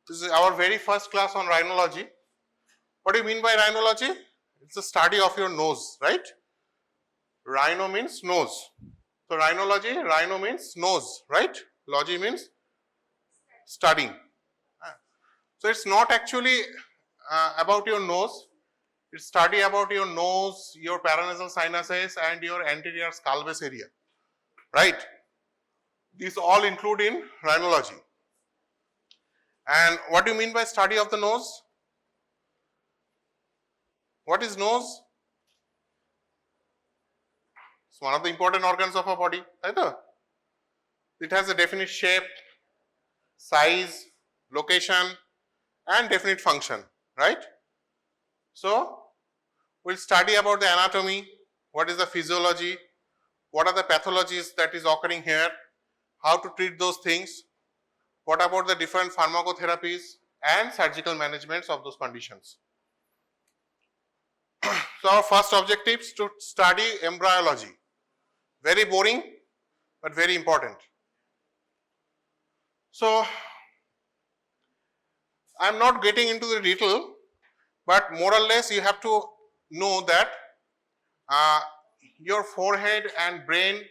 This is our very first class on rhinology. What do you mean by rhinology? It's the study of your nose, right? Rhino means nose. So rhinology, rhino means nose, right? Logy means studying. So it's not actually about your nose. It's study about your nose, your paranasal sinuses and your anterior skull base area, right? These all include in rhinology. And what do you mean by study of the nose? What is nose? It's one of the important organs of our body, right? It has a definite shape, size, location and definite function, right? So, we'll study about the anatomy, what is the physiology, what are the pathologies that is occurring here, how to treat those things, what about the different pharmacotherapies and surgical managements of those conditions. So, our first objective is to study embryology. Very boring, but very important. So, I am not getting into the detail, but more or less you have to know that your forehead and brain,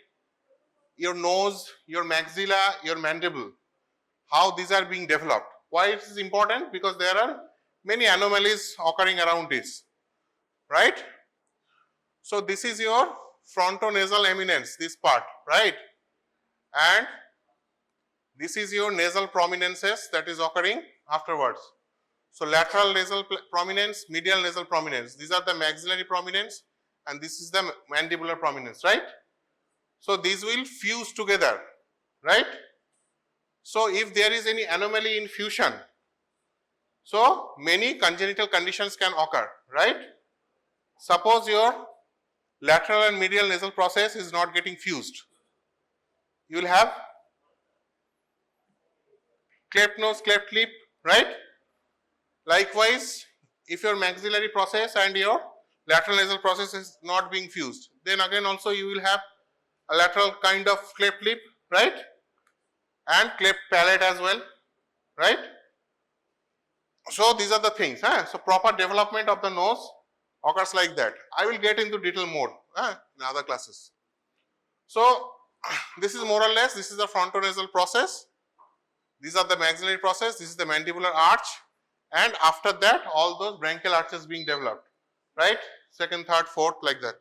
your nose, your maxilla, your mandible, how these are being developed. Why it is important? Because there are many anomalies occurring around this, right? So this is your frontonasal eminence, this part, right? And this is your nasal prominences that is occurring afterwards. So lateral nasal prominence, medial nasal prominence, these are the maxillary prominence and this is the mandibular prominence, right? So these will fuse together, right? So if there is any anomaly in fusion, so many congenital conditions can occur, right? Suppose your lateral and medial nasal process is not getting fused. You will have cleft nose, cleft lip, right? Likewise, if your maxillary process and your lateral nasal process is not being fused, then again also you will have a lateral kind of cleft lip, right? And cleft palate as well, right? So these are the things. So proper development of the nose occurs like that. I will get into detail more in other classes. So this is more or less, this is the frontonasal process. These are the maxillary process, this is the mandibular arch. And after that, all those branchial arches being developed, right? Second, third, fourth, like that.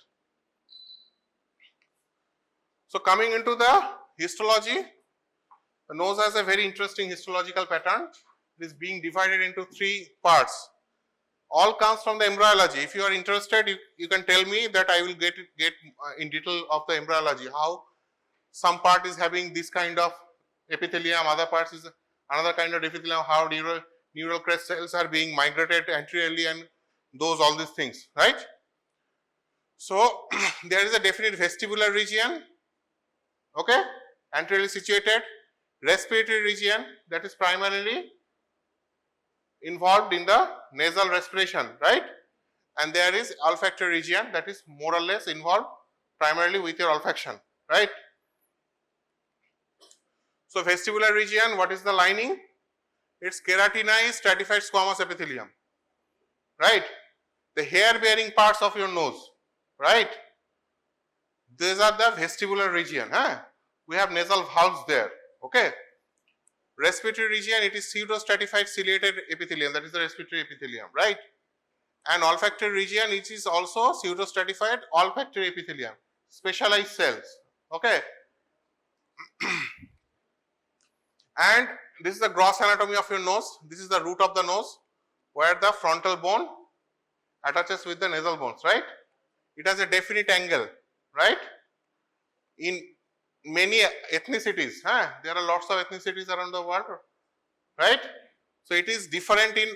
So coming into the histology, the nose has a very interesting histological pattern. It is being divided into three parts. All comes from the embryology. If you are interested, you can tell me that I will get in detail of the embryology. How some part is having this kind of epithelium, other parts is another kind of epithelium, how neural crest cells are being migrated anteriorly and those all these things, right? So there is a definite vestibular region, okay, anteriorly situated, respiratory region that is primarily involved in the nasal respiration, right? And there is olfactory region that is more or less involved primarily with your olfaction, right? So vestibular region, what is the lining? It's keratinized stratified squamous epithelium, right? The hair bearing parts of your nose, right? These are the vestibular region. We have nasal valves there, okay? Respiratory region, it is pseudostratified ciliated epithelium, that is the respiratory epithelium, right? And olfactory region, it is also pseudostratified olfactory epithelium, specialized cells, okay? And this is the gross anatomy of your nose. This is the root of the nose where the frontal bone attaches with the nasal bones, right? It has a definite angle, right? In many ethnicities, there are lots of ethnicities around the world, right? So it is different in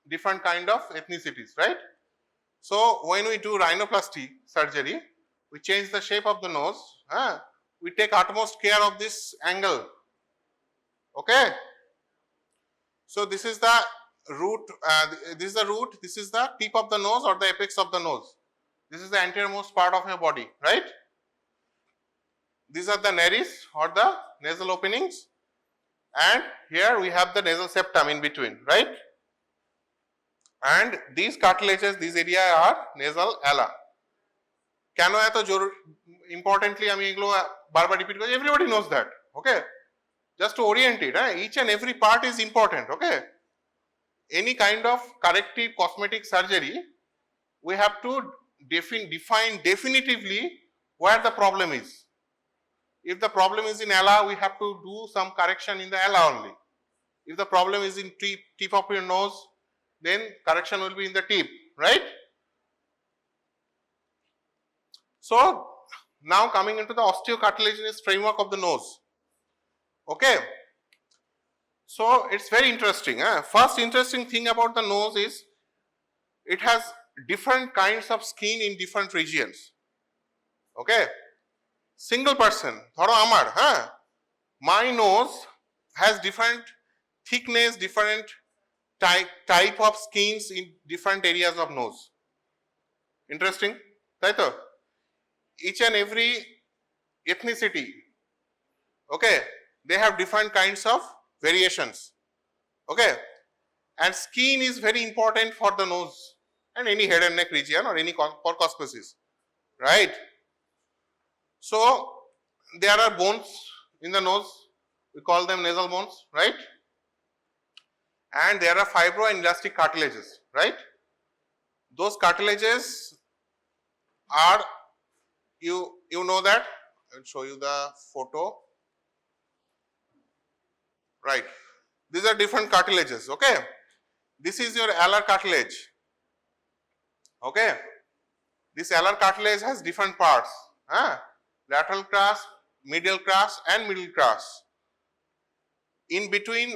different kind of ethnicities, right? So when we do rhinoplasty surgery, we change the shape of the nose, we take utmost care of this angle, okay? So this is the root, this is the tip of the nose or the apex of the nose. This is the anteriormost part of your body, right? These are the nares or the nasal openings, and here we have the nasal septum in between, right? And these cartilages, these area are nasal ala. কেন এত importantly আমি এগুলো বারবার repeat করি, everybody knows that, okay? Just to orient it, each and every part is important, okay? Any kind of corrective cosmetic surgery, we have to define definitively where the problem is. If the problem is in ala, we have to do some correction in the ala only. If the problem is in tip of your nose, then correction will be in the tip, right? So now coming into the osteocartilaginous framework of the nose. Okay. So it's very interesting. First interesting thing about the nose is it has different kinds of skin in different regions. Okay. Single person, ধরো আমার, my nose has different thickness, different type of skins in different areas of nose. Interesting, তাই তো? Each and every ethnicity, okay, they have different kinds of variations, okay, and skin is very important for the nose and any head and neck region or any porcospaces, right? So there are bones in the nose, we call them nasal bones, right? And there are fibro and elastic cartilages, right? Those cartilages are, you know that, I'll show you the photo, right? These are different cartilages, okay? This is your alar cartilage, okay? This alar cartilage has different parts, lateral crus, medial crus and middle crus. In between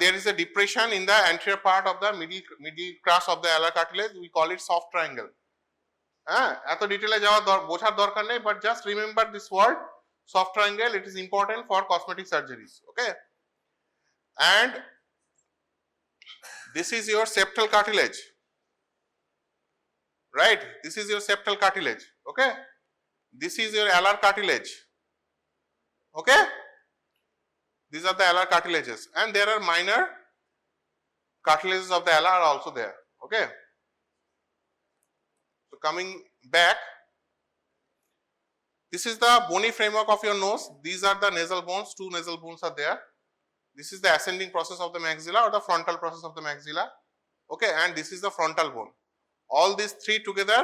there is a depression in the anterior part of the middle crus of the alar cartilage, we call it soft triangle. এত ডিটেইলে যাওয়ার বোঝার দরকার নেই, but just remember this word soft triangle, it is important for cosmetic surgeries, okay? And this is your septal cartilage, right? This is your septal cartilage, okay? This is your alar cartilage, okay? These are the alar cartilages, and there are minor cartilages of the alar are also there, okay? So coming back, this is the bony framework of your nose. These are the nasal bones, two nasal bones are there. This is the ascending process of the maxilla or the frontal process of the maxilla, okay, and this is the frontal bone. All these three together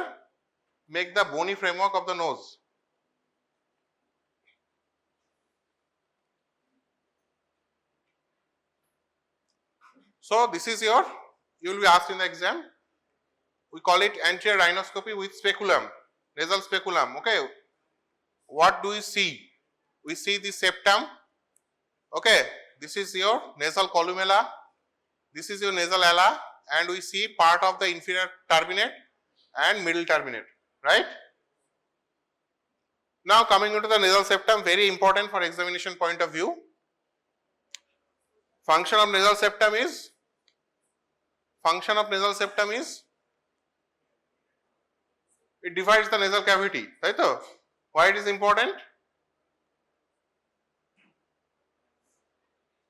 make the bony framework of the nose. So this is your, you will be asked in the exam, we call it anterior rhinoscopy with speculum, nasal speculum, okay? What do we see? We see the septum, okay? This is your nasal columella, this is your nasal ala, and we see part of the inferior turbinate and middle turbinate, right? Now coming into the nasal septum, very important for examination point of view. Function of nasal septum is, it divides the nasal cavity, right? Why it is important?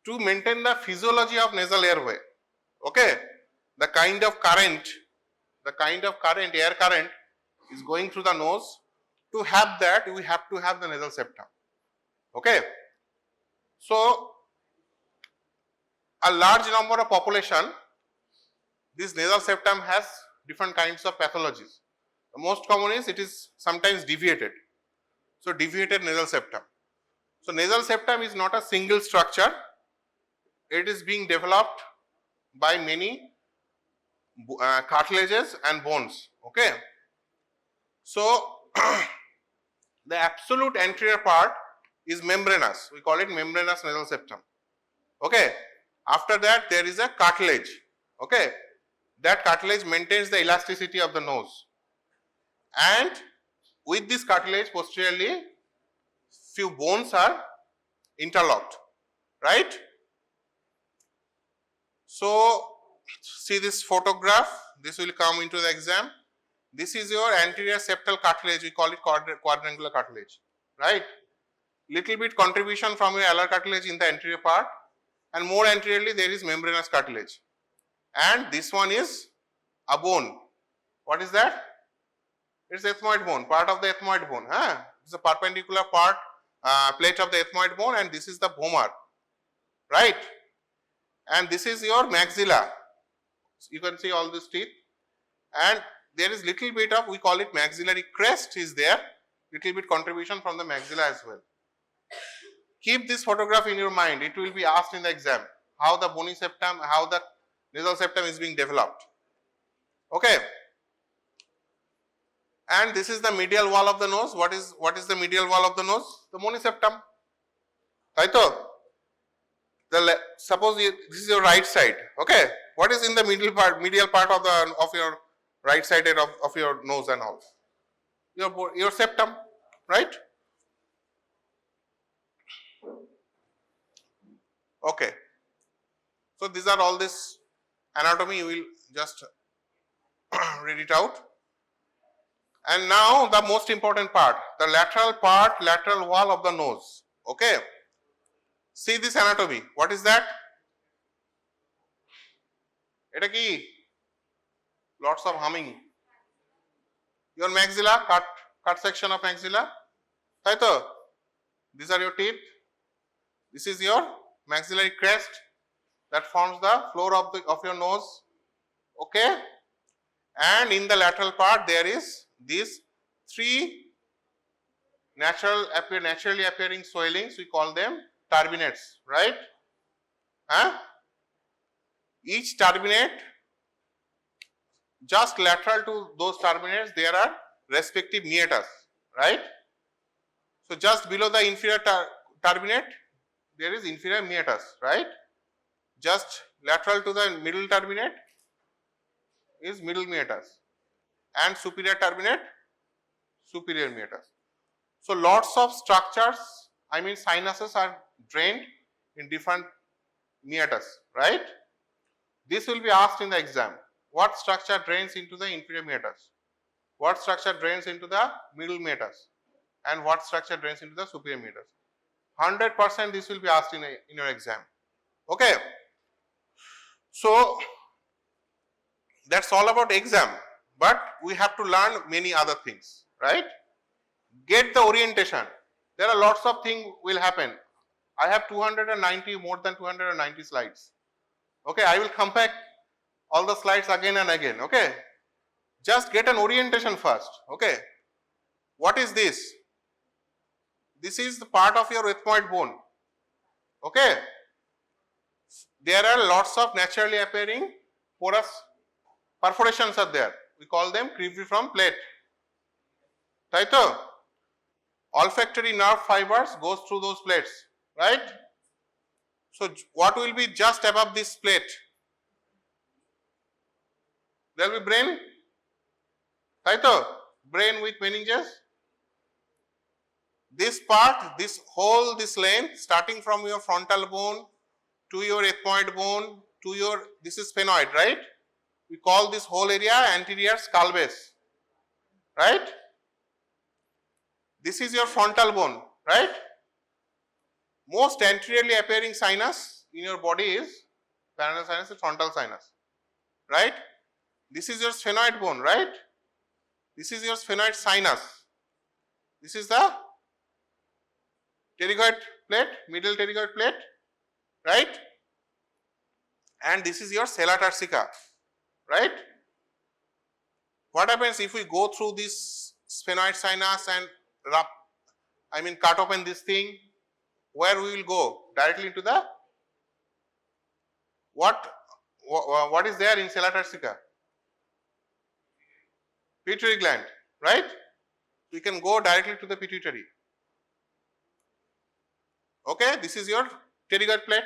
To maintain the physiology of nasal airway, okay? The kind of current, air current is going through the nose. To have that, we have to have the nasal septum, okay? So a large number of population, this nasal septum has different kinds of pathologies. The most common is it is sometimes deviated. So deviated nasal septum. So nasal septum is not a single structure. It is being developed by many cartilages and bones, okay? So the absolute anterior part is membranous. We call it membranous nasal septum, okay? After that there is a cartilage, okay? That cartilage maintains the elasticity of the nose, and with this cartilage posteriorly few bones are interlocked, right? So see this photograph, this will come into the exam. This is your anterior septal cartilage, we call it quadrangular cartilage, right? Little bit contribution from your alar cartilage in the anterior part, and more anteriorly there is membranous cartilage. And this one is a bone. What is that? It's ethmoid bone, part of the ethmoid bone. It's a perpendicular part, plate of the ethmoid bone, and this is the vomer, right? And this is your maxilla. You can see all these teeth, and there is little bit of, we call it maxillary crest is there, little bit contribution from the maxilla as well. Keep this photograph in your mind. It will be asked in the exam, how the bony septum, how the nasal septum is being developed. Okay. And this is the medial wall of the nose. What is the medial wall of the nose? The bony septum. Right? Suppose this is your right side. Okay. What is in the medial part of your right side of your nose and all? Your septum, right? Okay. So these are all this anatomy. You will just read it out. And now the most important part, the lateral wall of the nose. Okay. See this anatomy. What is that? Eta ki? Lots of humming. Your maxilla, cut section of maxilla. Taito? These are your teeth. This is your maxillary crest that forms the floor of your nose. Okay. And in the lateral part there is these three naturally appearing swellings. We call them turbinates, right? Each turbinate, just lateral to those turbinates there are respective meatus, right? So just below the inferior turbinate there is inferior meatus, right? Just lateral to the middle turbinate is middle meatus, and superior turbinate, superior meatus. So lots of structures, I mean sinuses, are drained in different meatus, right? This will be asked in the exam. What structure drains into the inferior meatus? What structure drains into the middle meatus? And what structure drains into the superior meatus? 100% this will be asked in your exam. Okay. So that's all about exam, but we have to learn many other things, right? Get the orientation. There are lots of things will happen. I have more than 290 slides. Okay, I will come back all the slides again and again. Okay, just get an orientation first. Okay, what is this? This is the part of your ethmoid bone. Okay, there are lots of naturally appearing porous perforations are there. We call them cribriform plate. Taito? Olfactory nerve fibers goes through those plates, right? So what will be just above this plate? There will be brain. Taito? Brain with meninges. This part, this length, starting from your frontal bone to your ethmoid bone to your, this is sphenoid, right? We call this whole area anterior skull base, right? This is your frontal bone, right? Most anteriorly appearing sinus in your body is paranasal sinus and frontal sinus, right? This is your sphenoid bone, right? This is your sphenoid sinus. This is the pterygoid plate, middle pterygoid plate, right? And this is your sella turcica, right? What happens if we go through this sphenoid sinus and cut open this thing? Where we will go? Directly into the, what is there in sella turcica? Pituitary gland, right? We can go directly to the pituitary. Okay, this is your pterygoid plate.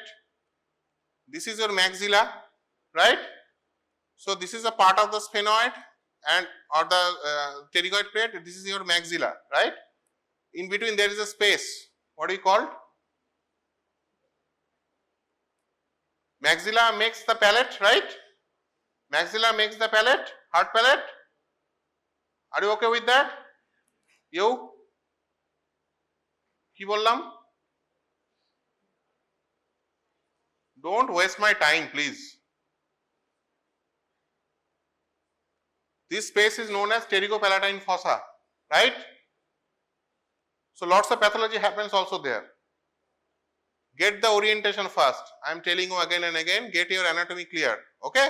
This is your maxilla, right? So this is a part of the sphenoid and or the pterygoid plate. This is your maxilla, right? In between there is a space. What do you call? Maxilla makes the palate, right? Maxilla makes the palate, hard palate. Are you okay with that? You? Ki bollam? Don't waste my time, please. This space is known as pterygopalatine fossa, right? So lots of pathology happens also there. Get the orientation first. I am telling you again and again, get your anatomy clear, okay?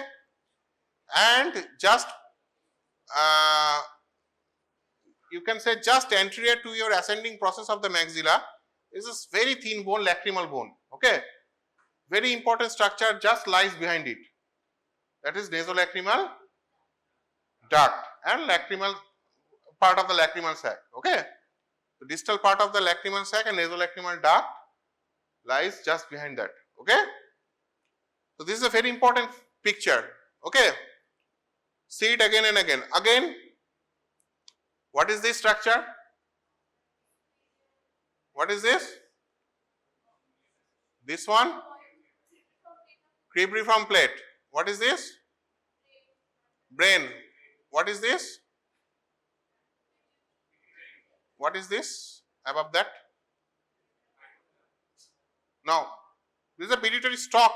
And just you can say just anterior to your ascending process of the maxilla is this very thin bone, lacrimal bone, okay? Very important structure just lies behind it. That is nasolacrimal duct and lacrimal part of the lacrimal sac, okay? The distal part of the lacrimal sac and nasolacrimal duct lies just behind that, okay? So this is a very important picture, okay? See it again and again. Again, what is this structure? What is this? This one? Cribriform plate. What is this? Brain. What is this? What is this above that? Now, this is a pituitary stalk.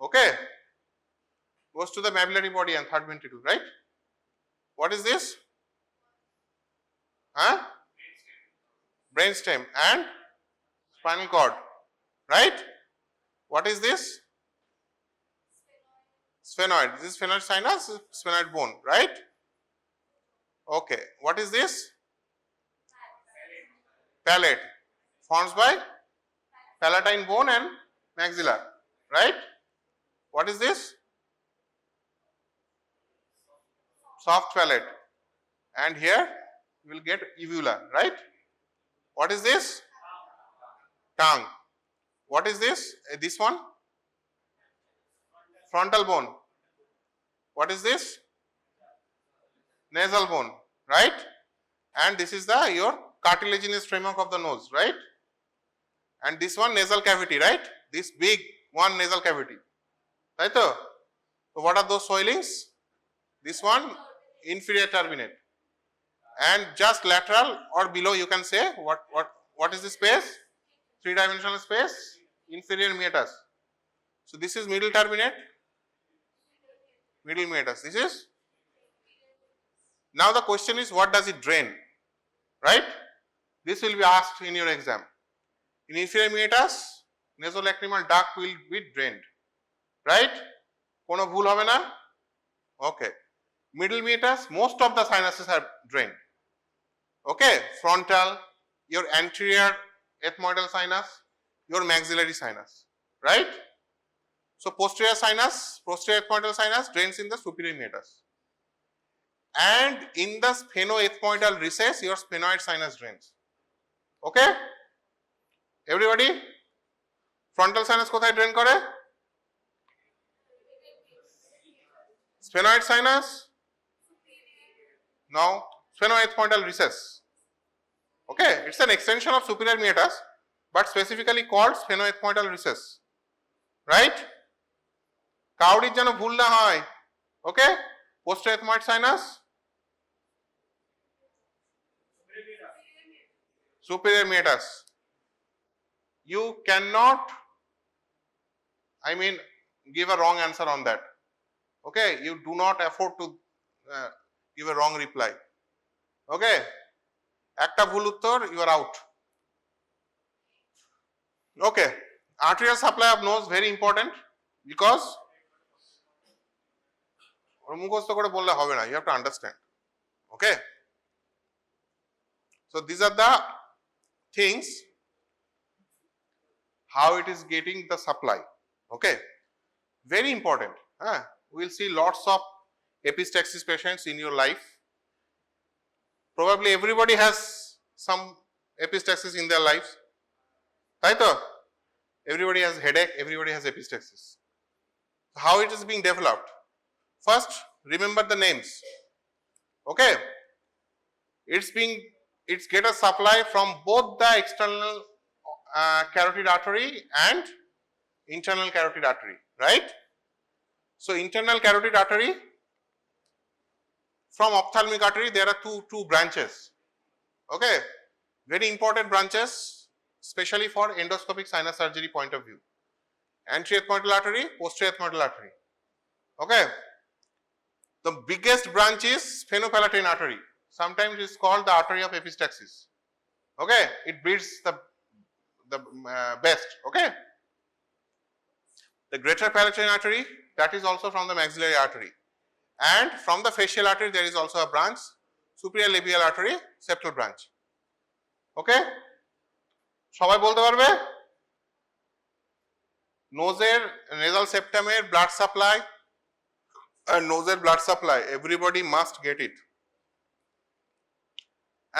Okay? Goes to the mammillary body and third ventricle, right? What is this? Huh? Brainstem and spinal cord, right? What is this? Sphenoid. This is sphenoid sinus, sphenoid bone, right? Okay. What is this? Palate. Forms by palatine bone and maxilla, right? What is this? Soft palate. And here you will get uvula, right? What is this? Tongue. What is this? This one? Frontal bone. What is this? Nasal bone, right? And this is the your cartilaginous framework of the nose, right? And this one nasal cavity, right? This big one nasal cavity, right? So what are those swellings? This one inferior turbinate, and just lateral or below you can say what is the space? Three-dimensional space, inferior meatus. So this is middle turbinate, middle meatus. This is. Now the question is, what does it drain? Right? This will be asked in your exam. In inferior meatus, nasolacrimal duct will be drained. Right? Kono bhul hobe na? Okay. Middle meatus, most of the sinuses are drained. Okay? Frontal, your anterior ethmoidal sinus, your maxillary sinus. Right? So posterior sinus, posterior ethmoidal sinus drains in the superior meatus. And in the sphenoethmoidal recess, your sphenoid sinus drains. Okay? Everybody? Frontal sinus kothay drain kore? Sphenoid sinus? No. Sphenoethmoidal recess. Okay? It's an extension of superior meatus, but specifically called sphenoethmoidal recess. Right? Kaudir jeno bhul na hoy. Okay? Posterior ethmoid sinus? Superior meatus. You cannot, give a wrong answer on that. Okay, you do not afford to give a wrong reply. Okay, ekta bhul uttor, you are out. Okay, arterial supply of nose very important because মুখস্থ করে বললে হবে না, you have to understand. Okay, so these are the things how it is getting the supply. Okay, very important. We will see lots of epistaxis patients in your life. Probably everybody has some epistaxis in their lives. Right? Everybody has headache, everybody has epistaxis. How it is being developed? First, remember the names. Okay, it's get a supply from both the external carotid artery and internal carotid artery, right? So internal carotid artery, from ophthalmic artery there are two branches. Okay, very important branches, especially for endoscopic sinus surgery point of view. Anterior ethmoidal artery, posterior ethmoidal artery. Okay. The biggest branch is sphenopalatine artery. Sometimes it is called the artery of epistaxis. Okay. It breathes the best. Okay. The greater palatine artery, that is also from the maxillary artery. And from the facial artery, there is also a branch, superior labial artery, septal branch. Okay? সবাই বলতে পারবে? নোজের nasal septum এর blood supply and noser blood supply, everybody must get it.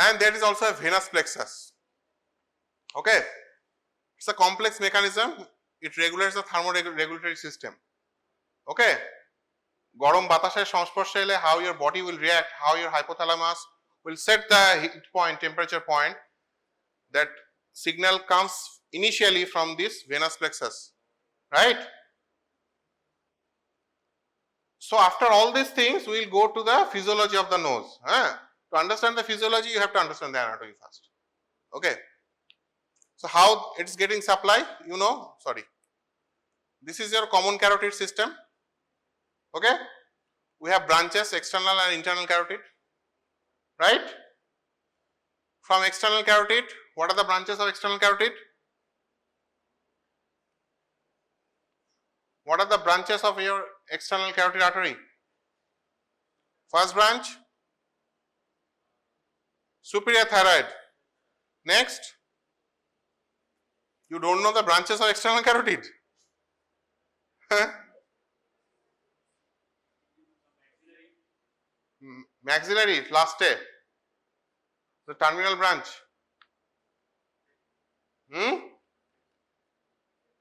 And there is also a venous plexus. Okay? It's a complex mechanism. It regulates the thermoregulatory system. Okay? গরম বাতাসের সংস্পর্শে এলে how your body will react, how your hypothalamus will set the heat point, temperature point. That signal comes initially from this venous plexus, right? So after all these things, we will go to the physiology of the nose. To understand the physiology, you have to understand the anatomy first. Okay. So how it's getting supply, you know, sorry. This is your common carotid system. Okay. We have branches, external and internal carotid, right? From external carotid, what are the branches of external carotid? What are the branches of your external carotid artery? First branch, superior thyroid. Next, you don't know the branches of external carotid? Maxillary, last day. The terminal branch.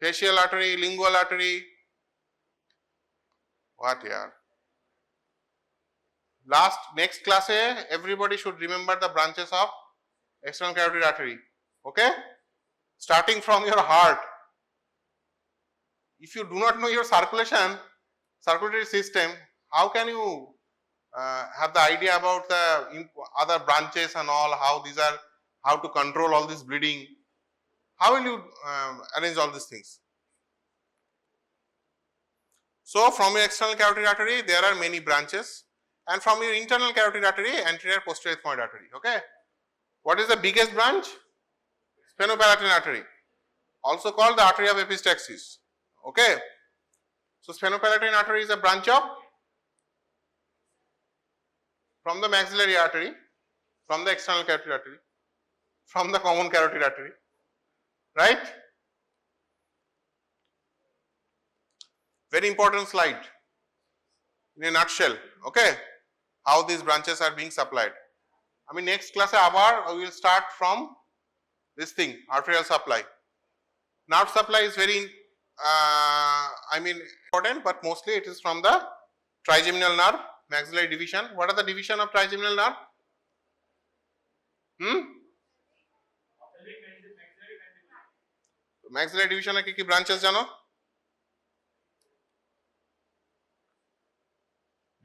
Facial artery, lingual artery. What here? Next class, everybody should remember the branches of external carotid artery. Okay? Starting from your heart. If you do not know your circulatory system, how can you have the idea about the other branches and all, how to control all this bleeding? How will you arrange all these things? So from your external carotid artery, there are many branches, and from your internal carotid artery, anterior posterior ethmoid artery. Okay. What is the biggest branch? Sphenopalatine artery, also called the artery of epistaxis. Okay. So sphenopalatine artery is a branch of from the maxillary artery, from the external carotid artery, from the common carotid artery, right? Very important slide in a nutshell. Okay, how these branches are being supplied. I mean, next class we will start from this thing, arterial supply. Nerve supply is very important, but mostly it is from the trigeminal nerve, maxillary division. What are the division of trigeminal nerve? Maxillary division এর কি branches জানো?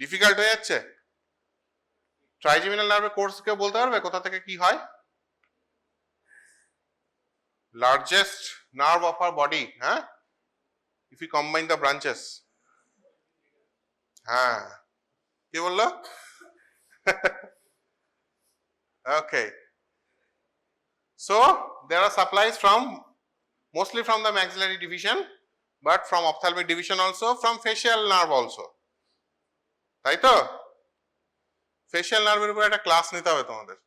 Difficult হয়ে যাচ্ছে? Trigeminal নার্ভের course কেউ বলতে পারবে কোথা থেকে কি হয়? Largest nerve of our body, হ্যাঁ? If you combine the branches. হ্যাঁ, কি বললো? Okay. So there are supplies from mostly from the maxillary division, but from ophthalmic division also, from facial nerve also. তাই তো? ফেশিয়াল নার্ভের উপর একটা class নিতে হবে তোমাদের।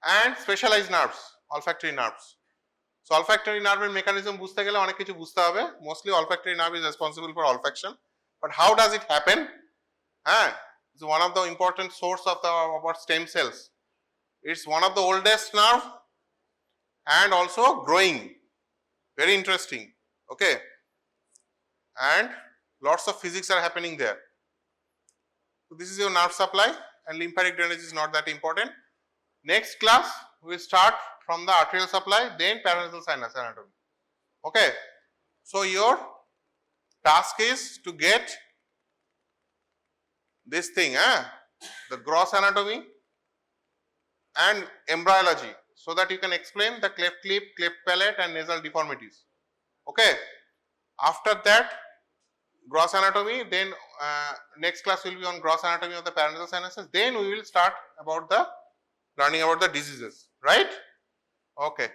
and specialized nerves, olfactory nerves. So olfactory nerve mechanism বুঝতে গেলে অনেক কিছু বুঝতে হবে। Mostly olfactory nerve is responsible for olfaction, but how does it happen? It's one of the important source of our stem cells. It's one of the oldest nerve and also growing. Very interesting. Okay, and lots of physics are happening there. So this is your nerve supply, and lymphatic drainage is not that important. Next class we start from the arterial supply, then paranasal sinus anatomy. Okay, so your task is to get this thing, the gross anatomy and embryology, so that you can explain the cleft lip, cleft palate and nasal deformities. Okay, After that, gross anatomy, then next class will be on gross anatomy of the paranasal sinuses. Then we will start about the learning about the diseases, right? Okay.